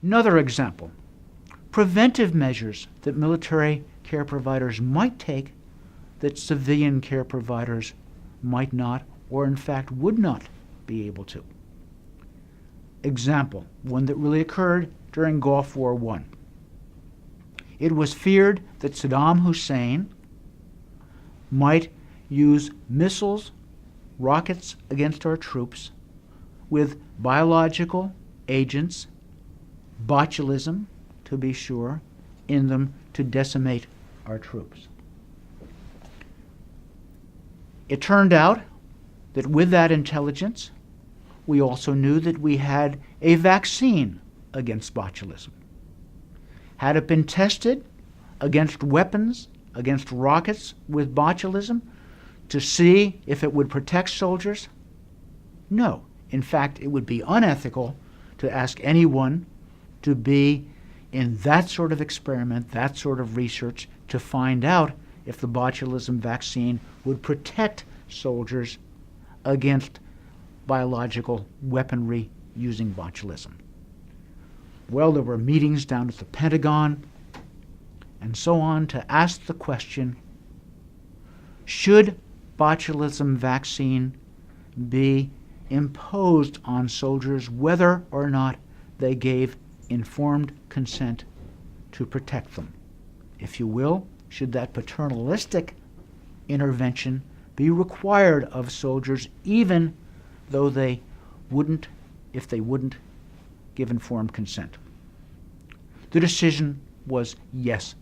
Another example, preventive measures that military care providers might take that civilian care providers might not, or in fact would not be able to. Example, one that really occurred during Gulf War I. It was feared that Saddam Hussein might use missiles, rockets against our troops with biological agents, botulism to be sure, in them to decimate our troops. It turned out that with that intelligence, we also knew that we had a vaccine against botulism. Had it been tested against weapons, against rockets with botulism, to see if it would protect soldiers? No. In fact, it would be unethical to ask anyone to be in that sort of experiment, that sort of research, to find out if the botulism vaccine would protect soldiers against biological weaponry using botulism. Well, there were meetings down at the Pentagon and so on to ask the question, should botulism vaccine be imposed on soldiers whether or not they gave informed consent to protect them? If you will, should that paternalistic intervention be required of soldiers even though they wouldn't, if they wouldn't give informed consent? The decision was yes,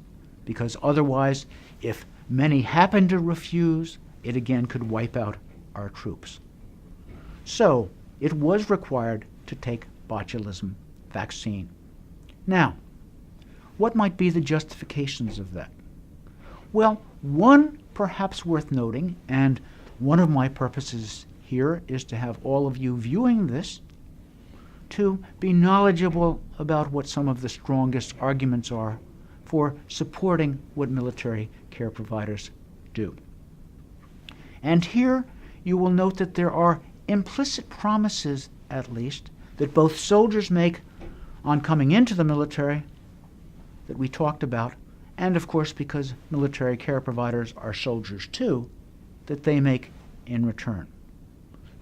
because otherwise, if many happened to refuse, it again could wipe out our troops. So it was required to take botulism vaccine. Now, what might be the justifications of that? Well, one perhaps worth noting, and one of my purposes here is to have all of you viewing this to be knowledgeable about what some of the strongest arguments are for supporting what military care providers do. And here you will note that there are implicit promises, at least, that both soldiers make on coming into the military that we talked about, and of course because military care providers are soldiers too, that they make in return.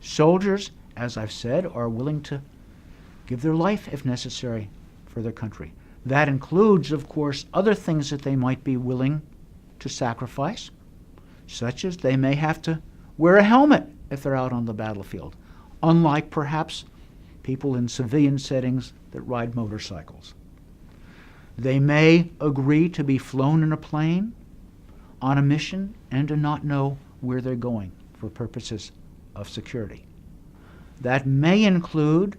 Soldiers, as I've said, are willing to give their life if necessary for their country. That includes, of course, other things that they might be willing to sacrifice, such as they may have to wear a helmet if they're out on the battlefield, unlike perhaps people in civilian settings that ride motorcycles. They may agree to be flown in a plane on a mission and to not know where they're going for purposes of security. That may include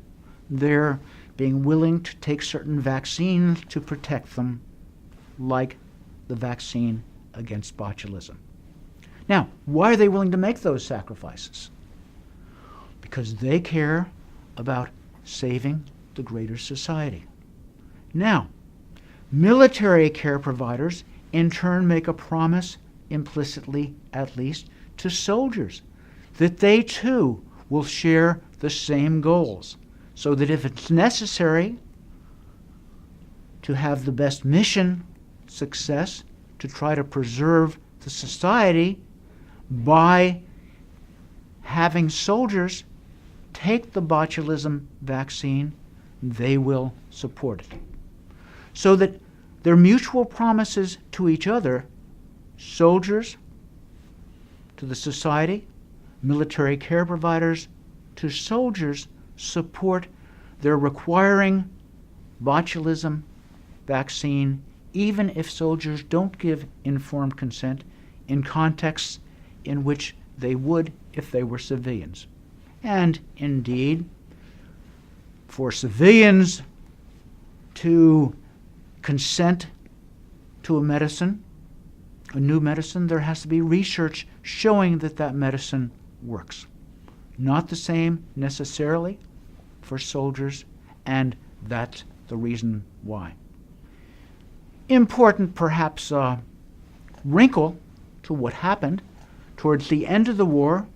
their being willing to take certain vaccines to protect them, like the vaccine against botulism. Now, why are they willing to make those sacrifices? Because they care about saving the greater society. Now, military care providers in turn make a promise, implicitly at least, to soldiers that they too will share the same goals, so that if it's necessary to have the best mission success, to try to preserve the society by having soldiers take the botulism vaccine, they will support it. So that their mutual promises to each other, soldiers to the society, military care providers to soldiers, support their requiring botulism vaccine even if soldiers don't give informed consent in contexts in which they would if they were civilians. And indeed, for civilians to consent to a medicine, a new medicine, there has to be research showing that that medicine works. Not the same necessarily for soldiers, and that's the reason why. Important, perhaps, wrinkle to what happened towards the end of the war,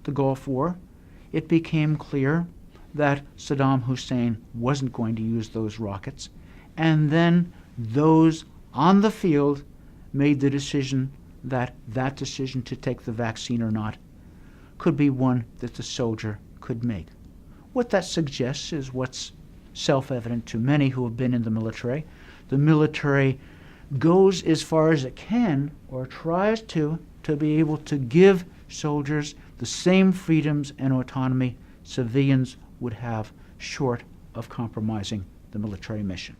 the Gulf War, it became clear that Saddam Hussein wasn't going to use those rockets, and then those on the field made the decision that that decision to take the vaccine or not could be one that the soldier could make. What that suggests is what's self-evident to many who have been in the military. The military goes as far as it can, or tries to be able to give soldiers the same freedoms and autonomy civilians would have, short of compromising the military mission.